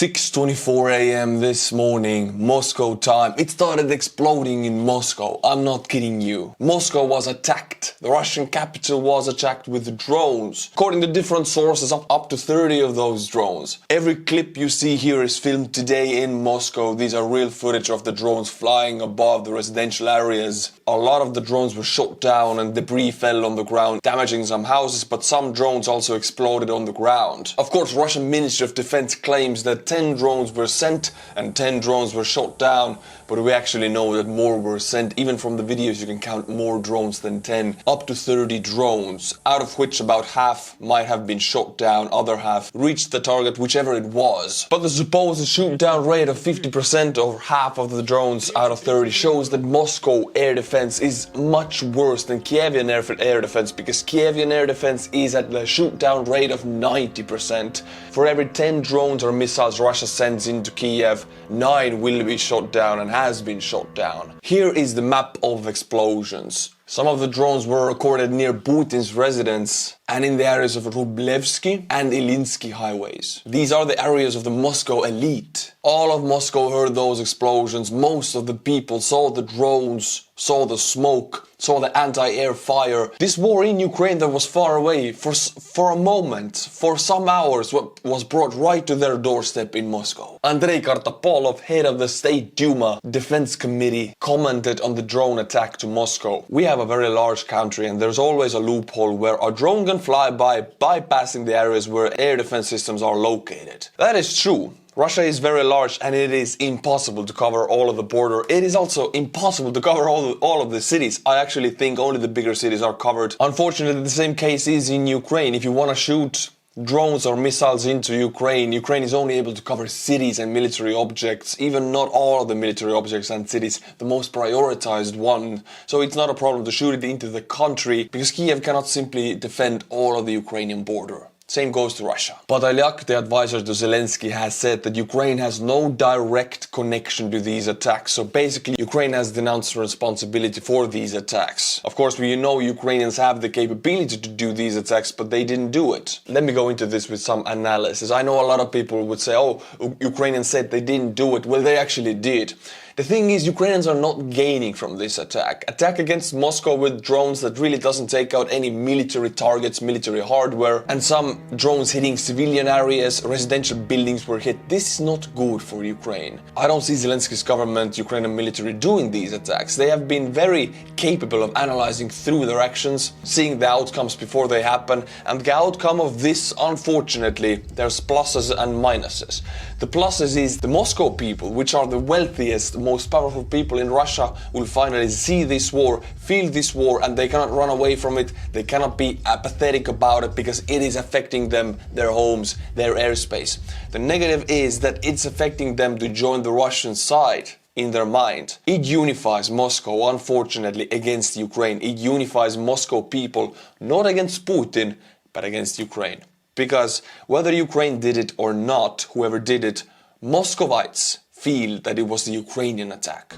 6:24 a.m. this morning, Moscow time. It started exploding in Moscow. I'm not kidding you. Moscow was attacked. The Russian capital was attacked with drones. According to different sources, up to 30 of those drones. Every clip you see here is filmed today in Moscow. These are real footage of the drones flying above the residential areas. A lot of the drones were shot down and debris fell on the ground, damaging some houses, but some drones also exploded on the ground. Of course, Russian Ministry of Defense claims that 10 drones were sent and 10 drones were shot down, but we actually know that more were sent. Even from the videos you can count more drones than 10, up to 30 drones, out of which about half might have been shot down, other half reached the target, whichever it was. But the supposed shoot down rate of 50% or half of the drones out of 30 shows that Moscow air defense is much worse than Kievian air defense, because Kievian air defense is at the shoot down rate of 90%. For every 10 drones or missiles Russia sends into Kiev, 9 will be shot down and has been shot down. Here is the map of explosions. Some of the drones were recorded near Putin's residence and in the areas of Rublevsky and Ilinsky highways. These are the areas of the Moscow elite. All of Moscow heard those explosions. Most of the people saw the drones, saw the smoke, saw the anti-air fire. This war in Ukraine that was far away for a moment, for some hours, was brought right to their doorstep in Moscow. Andrei Kartapolov, head of the State Duma Defense Committee, commented on the drone attack to Moscow. We have a very large country and there's always a loophole where a drone can fly by, bypassing the areas where air defense systems are located. That is true. Russia is very large and it is impossible to cover all of the border. It is also impossible to cover all of the cities. I actually think only the bigger cities are covered. Unfortunately, the same case is in Ukraine. If you want to shoot drones or missiles into Ukraine is only able to cover cities and military objects, even not all of the military objects and cities, the most prioritized one. So it's not a problem to shoot it into the country, because Kiev cannot simply defend all of the Ukrainian border. Same goes to Russia. Podolyak, the advisor to Zelensky, has said that Ukraine has no direct connection to these attacks. So basically, Ukraine has denounced responsibility for these attacks. Of course, we know Ukrainians have the capability to do these attacks, but they didn't do it. Let me go into this with some analysis. I know a lot of people would say, oh, Ukrainians said they didn't do it. Well, they actually did. The thing is, Ukrainians are not gaining from this attack. Attack against Moscow with drones that really doesn't take out any military targets, military hardware, and some drones hitting civilian areas, residential buildings were hit. This is not good for Ukraine. I don't see Zelensky's government, Ukrainian military doing these attacks. They have been very capable of analyzing through their actions, seeing the outcomes before they happen, and the outcome of this, unfortunately, there's pluses and minuses. The pluses is the Moscow people, which are the wealthiest, most powerful people in Russia, will finally see this war, feel this war, and they cannot run away from it. They cannot be apathetic about it because it is affecting them, their homes, their airspace. The negative is that it's affecting them to join the Russian side in their mind. It unifies Moscow, unfortunately, against Ukraine. It unifies Moscow people, not against Putin, but against Ukraine. Because whether Ukraine did it or not, whoever did it, Muscovites feel that it was the Ukrainian attack.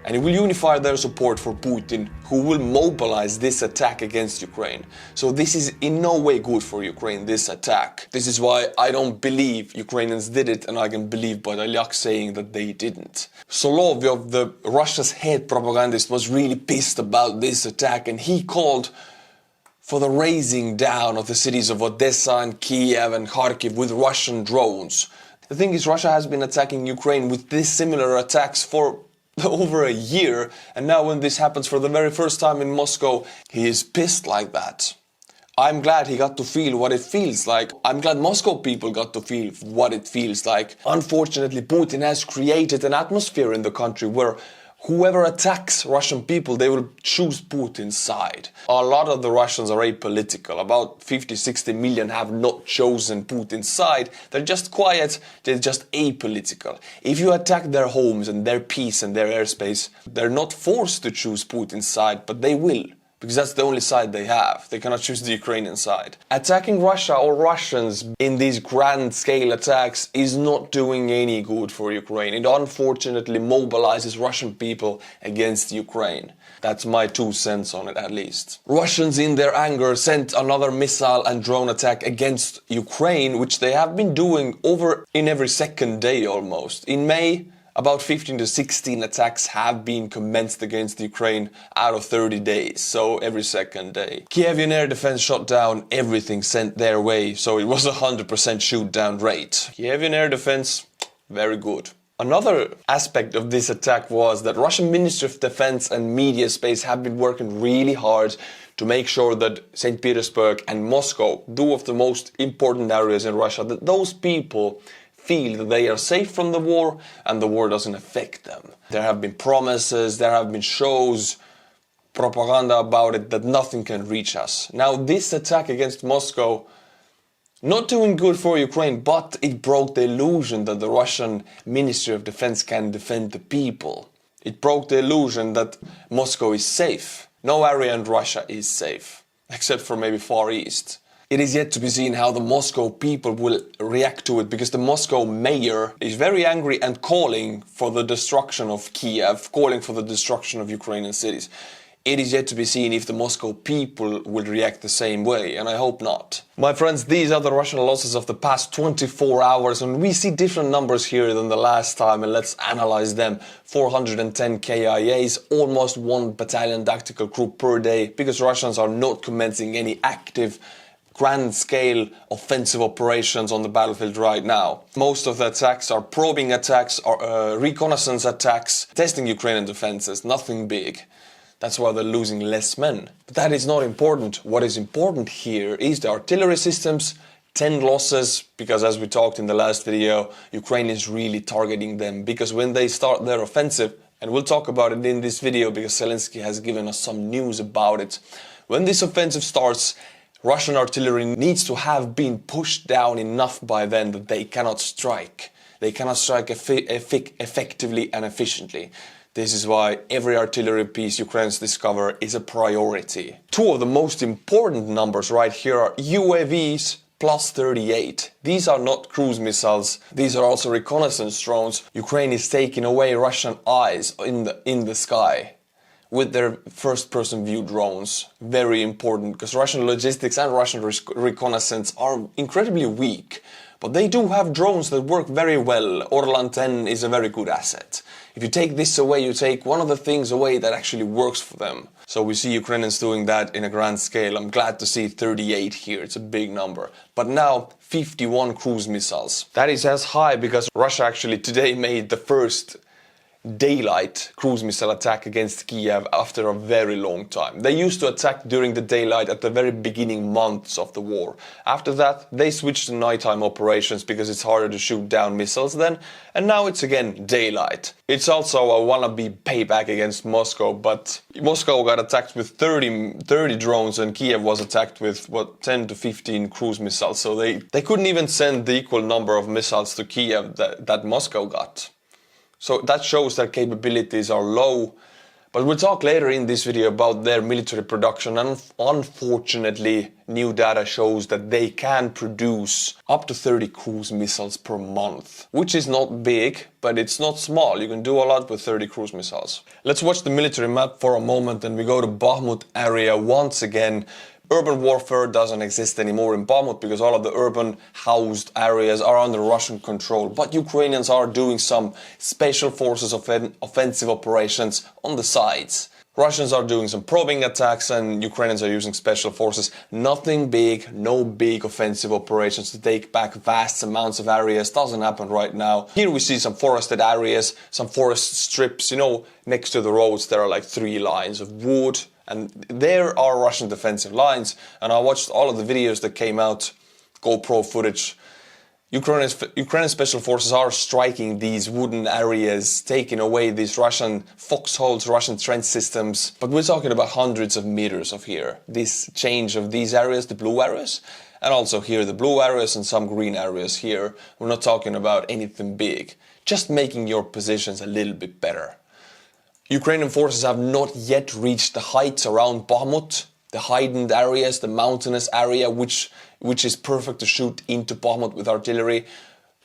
And it will unify their support for Putin, who will mobilize this attack against Ukraine. So this is in no way good for Ukraine, this attack. This is why I don't believe Ukrainians did it, and I can believe Podolyak saying that they didn't. Solovyov, the Russia's head propagandist, was really pissed about this attack, and he called for the razing down of the cities of Odessa and Kiev and Kharkiv with Russian drones. The thing is, Russia has been attacking Ukraine with these similar attacks for over a year, and now when this happens for the very first time in Moscow, he is pissed like that. I'm glad he got to feel what it feels like. I'm glad Moscow people got to feel what it feels like. Unfortunately, Putin has created an atmosphere in the country where whoever attacks Russian people, they will choose Putin's side. A lot of the Russians are apolitical. About 50-60 million have not chosen Putin's side. They're just quiet, they're just apolitical. If you attack their homes and their peace and their airspace, they're not forced to choose Putin's side, but they will. because that's the only side they have. They cannot choose the Ukrainian side. Attacking Russia or Russians in these grand scale attacks is not doing any good for Ukraine. It unfortunately mobilizes Russian people against Ukraine. That's my 2 cents on it, at least. Russians in their anger sent another missile and drone attack against Ukraine, which they have been doing in every second day almost. In May, about 15 to 16 attacks have been commenced against Ukraine out of 30 days, so every second day. Kievan air defense shot down everything sent their way, so it was a 100% shoot down rate. Kievan air defense, very good. Another aspect of this attack was that Russian Ministry of Defense and media space have been working really hard to make sure that St. Petersburg and Moscow, 2 of the most important areas in Russia, that those people feel that they are safe from the war and the war doesn't affect them. There have been promises, there have been shows, propaganda about it, that nothing can reach us. Now this attack against Moscow, not doing good for Ukraine, but it broke the illusion that the Russian Ministry of Defense can defend the people. It broke the illusion that Moscow is safe. No area in Russia is safe, except for maybe Far East. It is yet to be seen how the Moscow people will react to it, because the Moscow mayor is very angry and calling for the destruction of Kiev, calling for the destruction of Ukrainian cities. It is yet to be seen if the Moscow people will react the same way, and I hope not. My friends, these are the Russian losses of the past 24 hours, and we see different numbers here than the last time, and let's analyze them. 410 KIAs, almost 1 battalion tactical group per day, because Russians are not commencing any active grand-scale offensive operations on the battlefield right now. Most of the attacks are probing attacks, or reconnaissance attacks, testing Ukrainian defenses, nothing big. That's why they're losing less men. But that is not important. What is important here is the artillery systems, 10 losses, because as we talked in the last video, Ukraine is really targeting them, because when they start their offensive, and we'll talk about it in this video because Zelensky has given us some news about it, when this offensive starts, Russian artillery needs to have been pushed down enough by then that they cannot strike. They cannot strike effectively and efficiently. This is why every artillery piece Ukrainians discover is a priority. 2 of the most important numbers right here are UAVs plus 38. These are not cruise missiles. These are also reconnaissance drones. Ukraine is taking away Russian eyes in the sky with their first-person view drones. Very important, because Russian logistics and Russian reconnaissance are incredibly weak. But they do have drones that work very well. Orlan 10 is a very good asset. If you take this away, you take one of the things away that actually works for them. So we see Ukrainians doing that in a grand scale. I'm glad to see 38 here, it's a big number. But now 51 cruise missiles. That is as high because Russia actually today made the first daylight cruise missile attack against Kiev after a very long time. They used to attack during the daylight at the very beginning months of the war. After that, they switched to nighttime operations because it's harder to shoot down missiles then, and now it's again daylight. It's also a wannabe payback against Moscow, but Moscow got attacked with 30 drones and Kiev was attacked with, 10 to 15 cruise missiles, so they couldn't even send the equal number of missiles to Kiev that Moscow got. So that shows their capabilities are low, but we'll talk later in this video about their military production, and unfortunately new data shows that they can produce up to 30 cruise missiles per month, which is not big, but it's not small. You can do a lot with 30 cruise missiles. Let's watch the military map for a moment and we go to Bakhmut area once again. Urban warfare doesn't exist anymore in Bakhmut because all of the urban housed areas are under Russian control. But Ukrainians are doing some special forces offensive operations on the sides. Russians are doing some probing attacks and Ukrainians are using special forces. Nothing big, no big offensive operations to take back vast amounts of areas. Doesn't happen right now. Here we see some forested areas, some forest strips. You know, next to the roads there are like 3 lines of wood. And there are Russian defensive lines, and I watched all of the videos that came out, GoPro footage. Ukrainian special forces are striking these wooden areas, taking away these Russian foxholes, Russian trench systems. But we're talking about hundreds of meters of here. This change of these areas, the blue areas, and also here the blue areas and some green areas here. We're not talking about anything big, just making your positions a little bit better. Ukrainian forces have not yet reached the heights around Bakhmut, the heightened areas, the mountainous area, which is perfect to shoot into Bakhmut with artillery.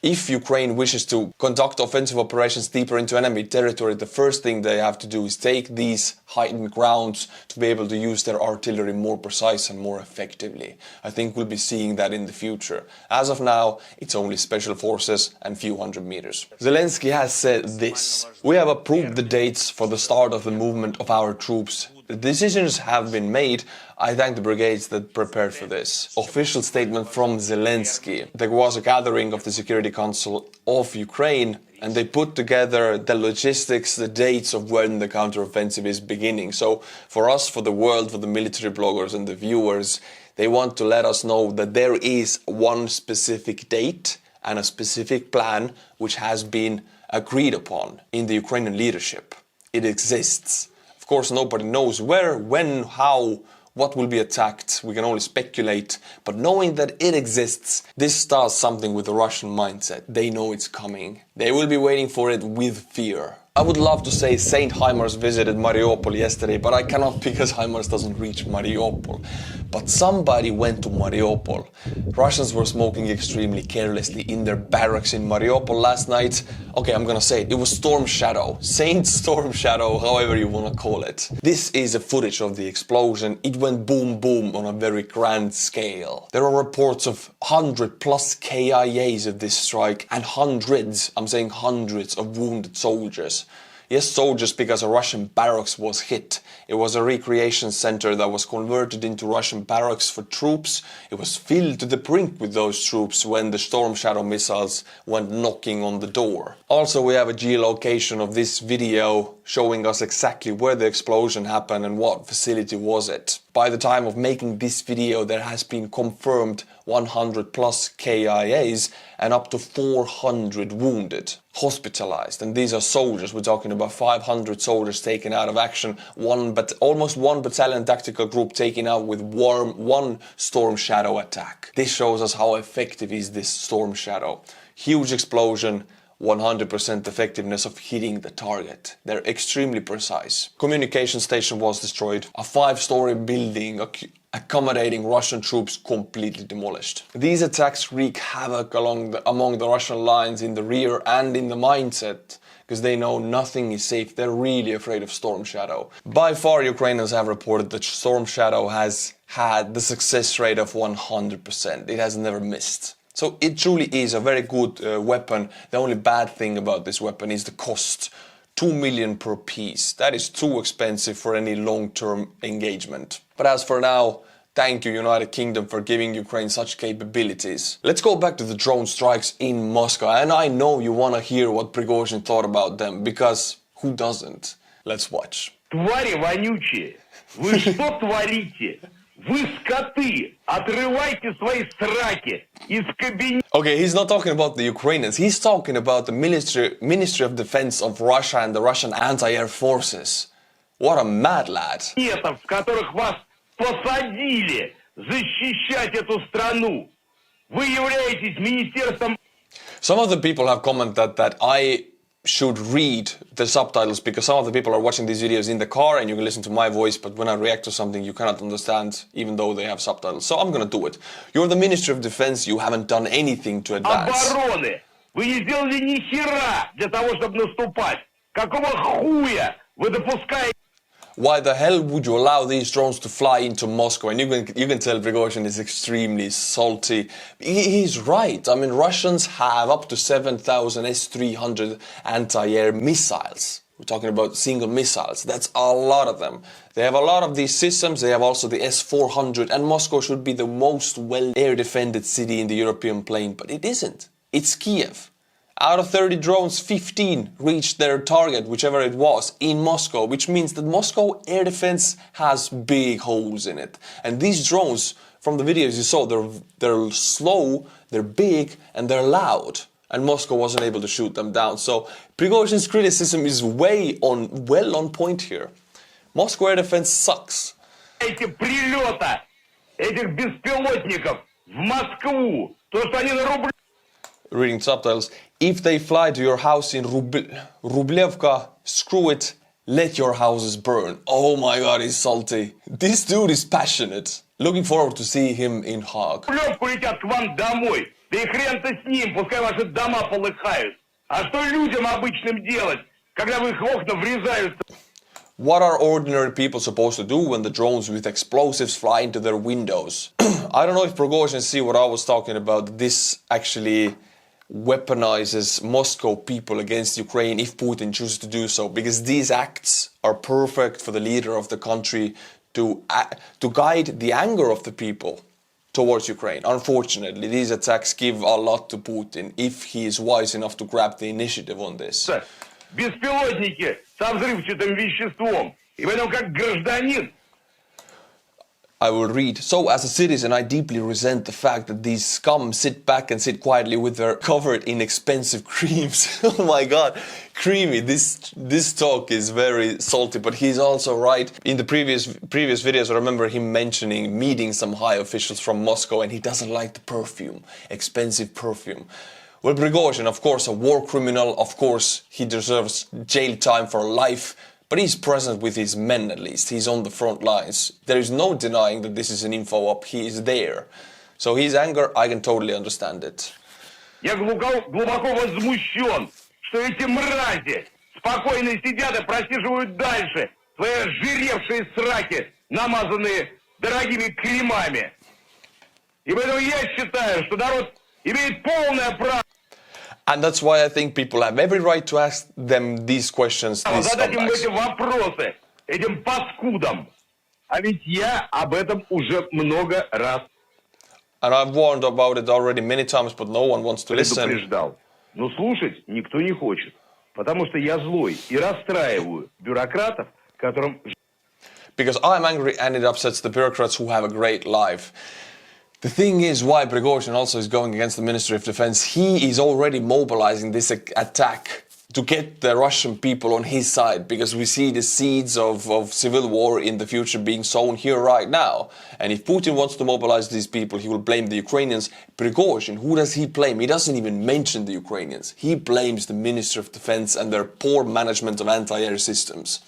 If Ukraine wishes to conduct offensive operations deeper into enemy territory, the first thing they have to do is take these heightened grounds to be able to use their artillery more precise and more effectively. I think we'll be seeing that in the future. As of now, it's only special forces and few hundred meters. Zelensky has said this: "We have approved the dates for the start of the movement of our troops. The decisions have been made. I thank the brigades that prepared for this." Official statement from Zelensky. There was a gathering of the Security Council of Ukraine and they put together the logistics, the dates of when the counteroffensive is beginning. So for us, for the world, for the military bloggers and the viewers, they want to let us know that there is one specific date and a specific plan which has been agreed upon in the Ukrainian leadership. It exists. Of course, nobody knows where, when, how, what will be attacked. We can only speculate. But knowing that it exists, this does something with the Russian mindset. They know it's coming. They will be waiting for it with fear. I would love to say Saint HIMARS visited Mariupol yesterday, but I cannot because HIMARS doesn't reach Mariupol. But somebody went to Mariupol. Russians were smoking extremely carelessly in their barracks in Mariupol last night. Okay, I'm gonna say it. It was Storm Shadow. Saint Storm Shadow, however you wanna call it. This is a footage of the explosion. It went boom boom on a very grand scale. There are reports of 100+ KIAs of this strike and hundreds, I'm saying hundreds of wounded soldiers. Yes, soldiers, because a Russian barracks was hit. It was a recreation center that was converted into Russian barracks for troops. It was filled to the brink with those troops when the Storm Shadow missiles went knocking on the door. Also, we have a geolocation of this video showing us exactly where the explosion happened and what facility was it. By the time of making this video, there has been confirmed 100+ KIAs and up to 400 wounded, hospitalized. And these are soldiers. We're talking about 500 soldiers taken out of action, almost one battalion tactical group taken out with one Storm Shadow attack. This shows us how effective is this Storm Shadow. Huge explosion, 100% effectiveness of hitting the target. They're extremely precise. Communication station was destroyed. A 5-story building accommodating Russian troops completely demolished. These attacks wreak havoc among the Russian lines in the rear and in the mindset, because they know nothing is safe. They're really afraid of Storm Shadow. By far, Ukrainians have reported that Storm Shadow has had the success rate of 100%. It has never missed. So it truly is a very good weapon. The only bad thing about this weapon is the cost. 2 million per piece. That is too expensive for any long-term engagement. But as for now, thank you United Kingdom for giving Ukraine such capabilities. Let's go back to the drone strikes in Moscow. And I know you want to hear what Prigozhin thought about them, because who doesn't? Let's watch. Твари вонючие! Вы что творите? Вы скоты! Отрывайте свои сраки из кабинета! Okay, he's not talking about the Ukrainians. He's talking about the Ministry of Defense of Russia and the Russian anti-air forces. What a mad lad. В которых вас посадили защищать эту страну. Вы являетесь министерством... Some of the people have commented that I should read the subtitles, because some of the people are watching these videos in the car and you can listen to my voice, but when I react to something you cannot understand even though they have subtitles. So I'm gonna do it. You're the Ministry of Defense, you haven't done anything to advance. Обороны! Вы не сделали ни хера для того, чтобы наступать. Какого хуя вы допускаете? Why the hell would you allow these drones to fly into Moscow? And you can tell Prigozhin is extremely salty. He's right. I mean, Russians have up to 7,000 S-300 anti-air missiles. We're talking about single missiles. That's a lot of them. They have a lot of these systems. They have also the S-400. And Moscow should be the most well air-defended city in the European plain. But it isn't. It's Kiev. Out of 30 drones, 15 reached their target, whichever it was, in Moscow, which means that Moscow air defense has big holes in it. And these drones, from the videos you saw, they're slow, they're big, and they're loud. And Moscow wasn't able to shoot them down. So Prigozhin's criticism is well on point here. Moscow air defense sucks. Эти прилета этих беспилотников в Москву, то что они на рубль... Reading subtitles. If they fly to your house in Rublevka, screw it, Let your houses burn. Oh my god, he's salty. This dude is passionate. Looking forward to see him in Hague. Лёгку летят к вам домой. Да и хрен-то с ним, пускай ваши дома полыхают. А что людям обычным делать, когда в их окна врезаются? What are ordinary people supposed to do when the drones with explosives fly into their windows? I don't know if Prigozhin see what I was talking about. This actually weaponizes Moscow people against Ukraine if Putin chooses to do so, because these acts are perfect for the leader of the country to guide the anger of the people towards Ukraine. Unfortunately, these attacks give a lot to Putin if he is wise enough to grab the initiative on this. Беспилотники со взрывчатым веществом. И поэтому как гражданин I will read. So, as a citizen, I deeply resent the fact that these scum sit back and sit quietly with their covered in expensive creams. Oh my god, creamy. This talk is very salty, but he's also right. In the previous videos, I remember him mentioning meeting some high officials from Moscow, and he doesn't like the perfume, expensive perfume. Well, Prigozhin, of course, a war criminal. Of course, he deserves jail time for life. But he's present with his men at least. He's on the front lines. There is no denying that this is an info op. He is there. So his anger, I can totally understand it. Я глубоко возмущен, что эти мрази спокойно сидят и просиживают дальше свои ожиревшие сраки, намазанные дорогими кремами. И поэтому я считаю, что народ имеет полное право. And that's why I think people have every right to ask them these questions. Задать им эти вопросы, этим паскудам. А ведь я об этом уже много раз And I've warned about it already many times, but no one wants to listen. предупреждал. Но слушать никто не хочет. Потому что я злой и расстраиваю бюрократов, которым... Because I'm angry and it upsets the bureaucrats who have a great life. The thing is why Prigozhin also is going against the Ministry of Defense. He is already mobilizing this attack to get the Russian people on his side, because we see the seeds of civil war in the future being sown here right now. And if Putin wants to mobilize these people, he will blame the Ukrainians. Prigozhin, who does he blame? He doesn't even mention the Ukrainians. He blames the Ministry of Defense and their poor management of anti-air systems.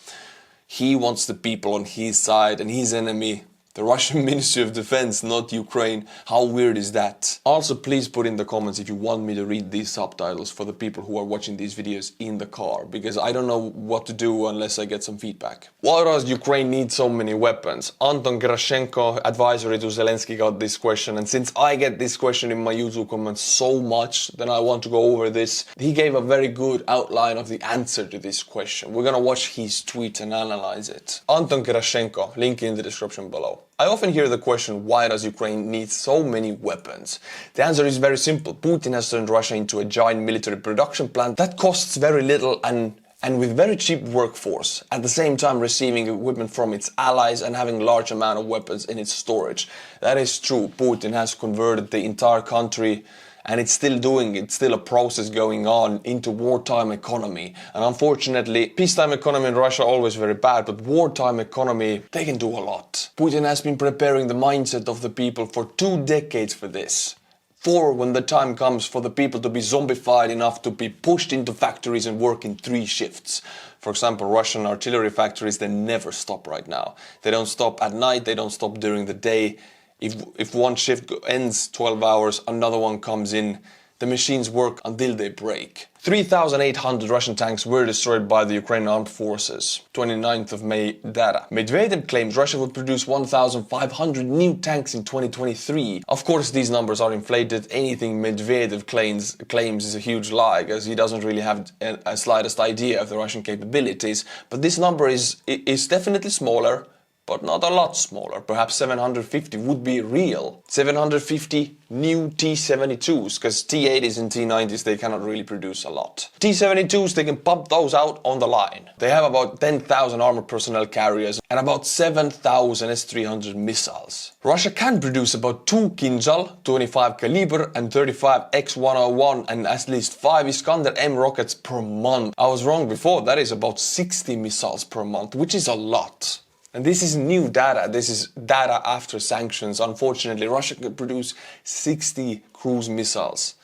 He wants the people on his side, and his enemy, the Russian Ministry of Defense, not Ukraine. How weird is that? Also, please put in the comments if you want me to read these subtitles for the people who are watching these videos in the car, because I don't know what to do unless I get some feedback. Why does Ukraine need so many weapons? Anton Gerashenko, advisory to Zelensky, got this question, and since I get this question in my YouTube comments so much, then I want to go over this. He gave a very good outline of the answer to this question. We're gonna watch his tweet and analyze it. Anton Gerashenko, link in the description below. I often hear the question, why does Ukraine need so many weapons? The answer is very simple. Putin has turned Russia into a giant military production plant that costs very little and with very cheap workforce, at the same time receiving equipment from its allies and having a large amount of weapons in its storage. That is true. Putin has converted the entire country, and it's still doing it, still a process going on, into wartime economy. And unfortunately, peacetime economy in Russia always very bad, but wartime economy, they can do a lot. Putin has been preparing the mindset of the people for 2 decades for this. For when the time comes for the people to be zombified enough to be pushed into factories and work in 3 shifts. For example, Russian artillery factories, they never stop right now. They don't stop at night, they don't stop during the day. If one shift ends 12 hours, another one comes in. The machines work until they break. 3,800 Russian tanks were destroyed by the Ukrainian armed forces. 29th of May data. Medvedev claims Russia would produce 1,500 new tanks in 2023. Of course, these numbers are inflated. Anything Medvedev claims is a huge lie, as he doesn't really have a slightest idea of the Russian capabilities. But this number is definitely smaller, but not a lot smaller. Perhaps 750 would be real. 750 new T-72s, because T-80s and T-90s, they cannot really produce a lot. T-72s, they can pump those out on the line. They have about 10,000 armored personnel carriers and about 7,000 S-300 missiles. Russia can produce about 2 Kinjal, 25 caliber and 35 X-101 and at least 5 Iskander-M rockets per month. I was wrong before, that is about 60 missiles per month, which is a lot. And this is new data. This is data after sanctions. Unfortunately, Russia can produce 60 cruise missiles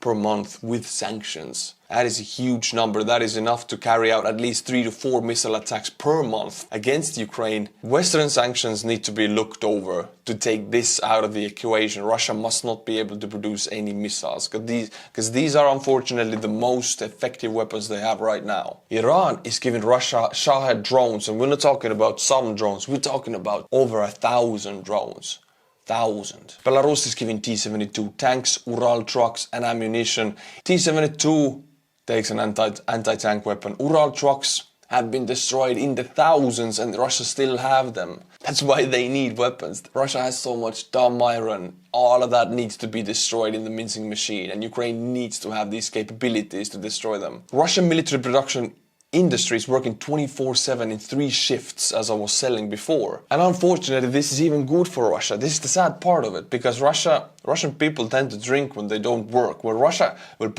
per month with sanctions. That is a huge number. That is enough to carry out at least 3 to 4 missile attacks per month against Ukraine. Western sanctions need to be looked over to take this out of the equation. Russia must not be able to produce any missiles because these are unfortunately the most effective weapons they have right now. Iran is giving Russia Shahed drones, and we're not talking about some drones. We're talking about over 1,000 drones. 1,000. Belarus is giving T-72 tanks, Ural trucks and ammunition. T-72 takes an anti-tank weapon. Ural trucks have been destroyed in the thousands and Russia still have them. That's why they need weapons. Russia has so much dumb iron. All of that needs to be destroyed in the mincing machine, and Ukraine needs to have these capabilities to destroy them. Russian military production industry is working 24/7 in 3 shifts, as I was selling before. And unfortunately, this is even good for Russia. This is the sad part of it, because Russian people tend to drink when they don't work. Well,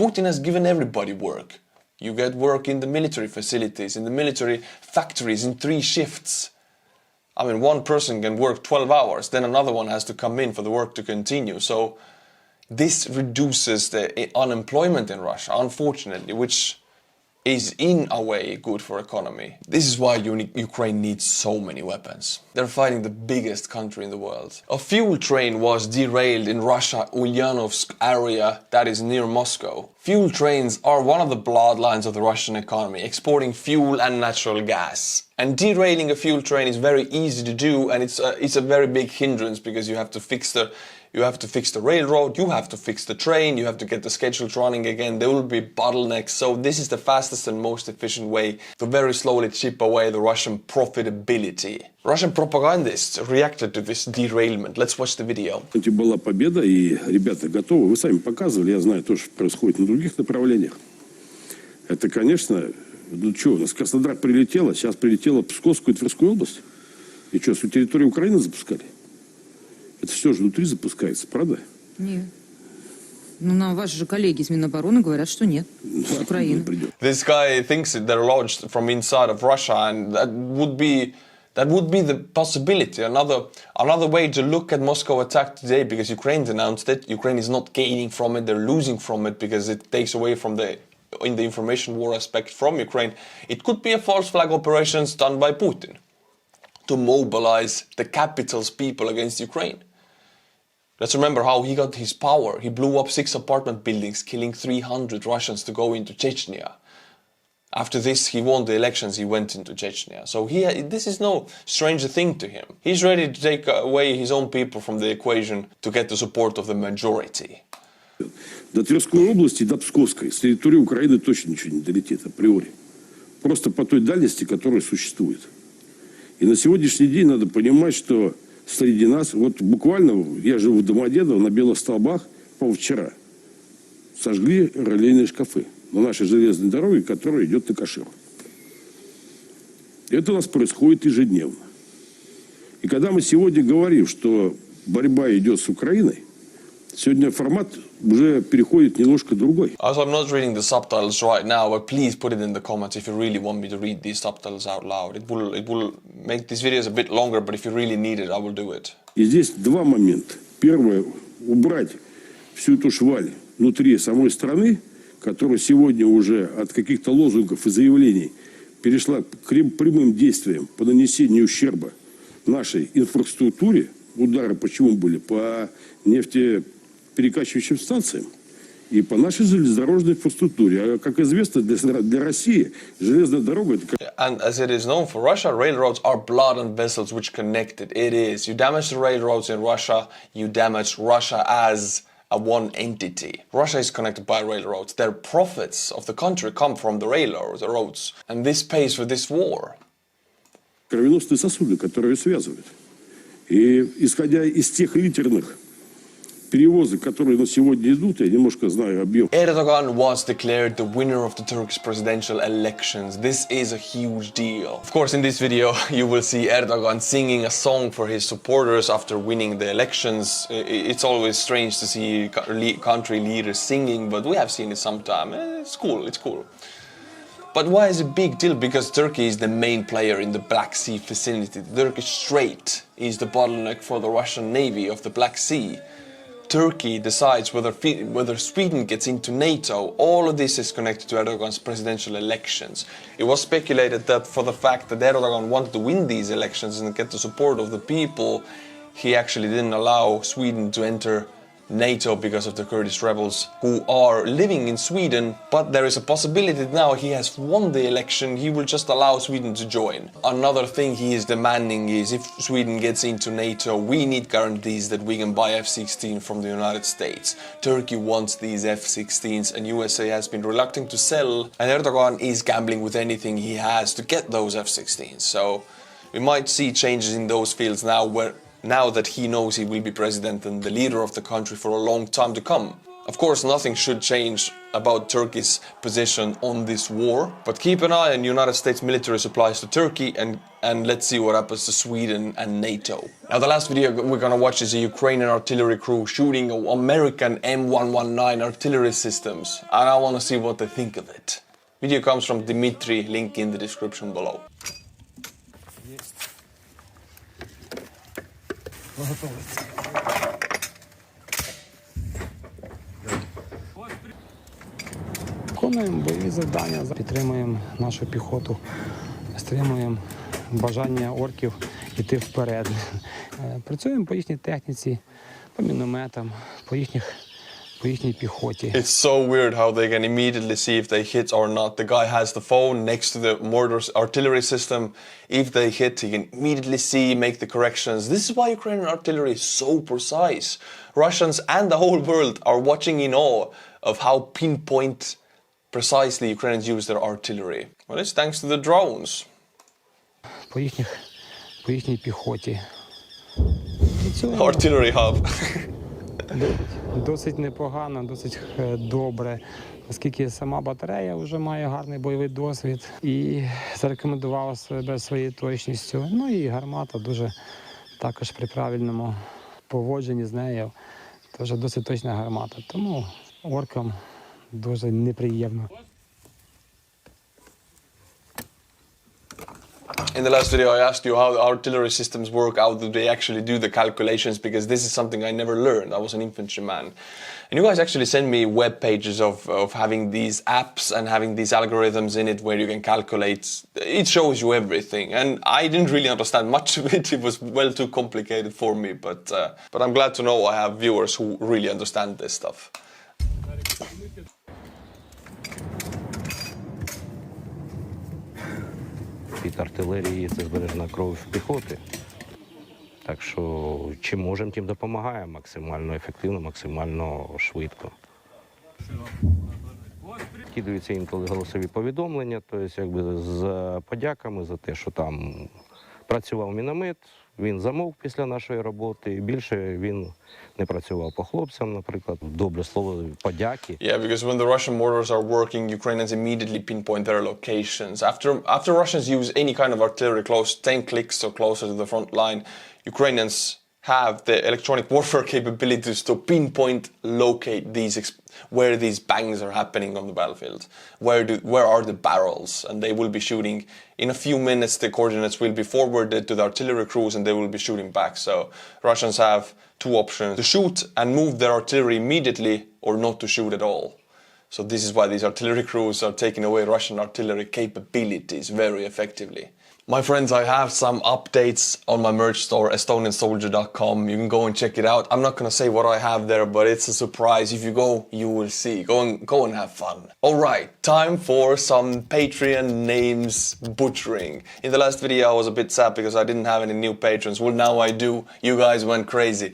Putin has given everybody work. You get work in the military facilities, in the military factories, in 3 shifts. I mean, one person can work 12 hours, then another one has to come in for the work to continue. So this reduces the unemployment in Russia, unfortunately, which is in a way good for economy. This is why Ukraine needs so many weapons. They're fighting the biggest country in the world. A fuel train was derailed in Russia Ulyanovsk area that is near Moscow. Fuel trains are one of the bloodlines of the Russian economy, exporting fuel and natural gas. And derailing a fuel train is very easy to do, and it's a very big hindrance because you have to fix the railroad, you have to fix the train, you have to get the schedules running again, there will be bottlenecks. So this is the fastest and most efficient way to very slowly chip away the Russian profitability. Russian propagandists reacted to this derailment. Let's watch the video. Это была победа, и ребята готовы. Вы сами показывали, я знаю, то, что происходит на других направлениях. Это, конечно, ну что, у нас Краснодар прилетело, сейчас прилетела Псковскую и Тверскую область. И что, с территории Украины запускали? Это все же внутри запускается, правда? Нет. Ну, нам ваши же коллеги из Минобороны говорят, что нет. Украина. This guy thinks that they're launched from inside of Russia, and that would be the possibility. Another way to look at Moscow attack today, because Ukraine's announced it. Ukraine is not gaining from it, they're losing from it because it takes away from in the information war aspect from Ukraine. It could be a false flag operations done by Putin to mobilize the capital's people against Ukraine. Let's remember how he got his power. He blew up 6 apartment buildings, killing 300 Russians to go into Chechnya. After this, he won the elections, he went into Chechnya. So this is no strange thing to him. He's ready to take away his own people from the equation to get the support of the majority. До Тверской области, до Псковской, с территории Украины точно ничего не долетит априори. Просто по той дальности, которая существует. И на сегодняшний день надо понимать, что среди нас, вот буквально, я живу в Домодедово, на Белых столбах, вчера, сожгли релейные шкафы на нашей железной дороге, которая идет на Каширу. Это у нас происходит ежедневно. И когда мы сегодня говорим, что борьба идет с Украиной, сегодня формат уже переходит немножко другой. Also, I'm not reading the subtitles right now, but please put it in the comments if you really want me to read these subtitles out loud. It will make these videos a bit longer, but if you really need it, I will do it. И здесь 2 момента. Первое, убрать всю эту шваль внутри самой страны, которая сегодня уже от каких-то лозунгов и заявлений перешла к прямым действиям по нанесению ущерба нашей инфраструктуре. Удары почему были? По нефтеперекачивающим станциям и по нашей железнодорожной инфраструктуре. А как известно, для России железная дорога это... And as it is known for Russia, railroads are blood and vessels which connect it. It is. You damage the railroads in Russia, you damage Russia as a one entity. Russia is connected by railroads. Their profits of the country come from the railroads. And this pays for this war. Кровеносные сосуды, которые связывают. И исходя из тех литерных перевозок, которые на сегодня идут, я немножко знаю объем. Erdogan was declared the winner of the Turkish presidential elections. This is a huge deal. Of course, in this video, you will see Erdogan singing a song for his supporters after winning the elections. It's always strange to see country leaders singing, but we have seen it sometime. It's cool, it's cool. But why is it a big deal? Because Turkey is the main player in the Black Sea vicinity. The Turkish Strait is the bottleneck for the Russian Navy of the Black Sea. Turkey decides whether Sweden gets into NATO, all of this is connected to Erdogan's presidential elections. It was speculated that for the fact that Erdogan wanted to win these elections and get the support of the people, he actually didn't allow Sweden to enter NATO because of the Kurdish rebels who are living in Sweden, but there is a possibility that now he has won the election, he will just allow Sweden to join. Another thing he is demanding is if Sweden gets into NATO, we need guarantees that we can buy F-16 from the United States. Turkey wants these F-16s and USA has been reluctant to sell, and Erdogan is gambling with anything he has to get those F-16s. So we might see changes in those fields now that he knows he will be president and the leader of the country for a long time to come. Of course, nothing should change about Turkey's position on this war, but keep an eye on United States military supplies to Turkey and let's see what happens to Sweden and NATO. Now, the last video we're gonna watch is a Ukrainian artillery crew shooting American M119 artillery systems, and I wanna see what they think of it. Video comes from Dimitri, link in the description below. Виконуємо бойові завдання, підтримуємо нашу піхоту, стримуємо бажання орків йти вперед. Працюємо по їхній техніці, по мінометам, по їхній піхоті. It's so weird how they can immediately see if they hit or not. The guy has the phone next to the mortar artillery system. If they hit, he can immediately see, make the corrections. This is why Ukrainian artillery is so precise. Russians and the whole world are watching in awe of how pinpoint precisely Ukrainians use their artillery. Well, it's thanks to the drones. По їхній піхоті. Artillery hub. Досить непогано, досить добре, оскільки сама батарея вже має гарний бойовий досвід і зарекомендувала себе своєю точністю. Ну і гармата дуже також при правильному поводженні з нею, теж досить точна гармата. Тому оркам дуже неприємно. In the last video I asked you how the artillery systems work, how do they actually do the calculations, because this is something I never learned. I was an infantryman. And you guys actually send me web pages of having these apps and having these algorithms in it where you can calculate. It shows you everything. And I didn't really understand much of it. It was well too complicated for me. But I'm glad to know I have viewers who really understand this stuff. Від артилерії це збережена кров піхоти. Так що чим можемо, тим допомагаємо максимально ефективно, максимально швидко. Кидаються інколи голосові повідомлення, тобто якби з подяками за те, що там працював міномет, він замовк після нашої роботи, і більше він не працював по хлопцям, наприклад. Добре слово подяки. Yeah, because when the Russian mortars are working, Ukrainians immediately pinpoint their locations. After Russians use any kind of artillery close 10 clicks or closer to the front line, Ukrainians have the electronic warfare capabilities to pinpoint, locate where these bangs are happening on the battlefield. Where are the barrels? And they will be shooting. In a few minutes, the coordinates will be forwarded to the artillery crews and they will be shooting back. So Russians have two options: to shoot and move their artillery immediately, or not to shoot at all. So this is why these artillery crews are taking away Russian artillery capabilities very effectively. My friends, I have some updates on my merch store, estoniansoldier.com. You can go and check it out. I'm not going to say what I have there, but it's a surprise. If you go, you will see. Go and have fun. All right, time for some Patreon names butchering. In the last video, I was a bit sad because I didn't have any new patrons. Well, now I do. You guys went crazy.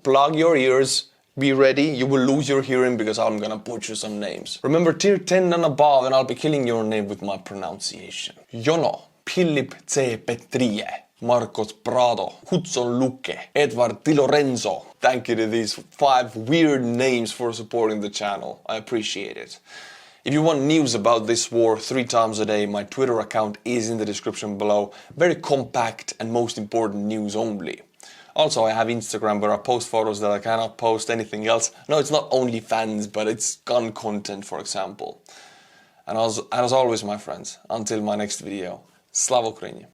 Plug your ears. Be ready, you will lose your hearing because I'm gonna butcher some names. Remember, tier 10 and above, and I'll be killing your name with my pronunciation. Jono, Philip C. Petrie, Marcos Prado, Hudson Luque, Edward Di Lorenzo. Thank you to these 5 weird names for supporting the channel. I appreciate it. If you want news about this war 3 times a day, my Twitter account is in the description below. Very compact and most important news only. Also, I have Instagram where I post photos that I cannot post anything else. No, it's not OnlyFans, but it's gun content, for example. And as always, my friends, until my next video, Slava Ukraini.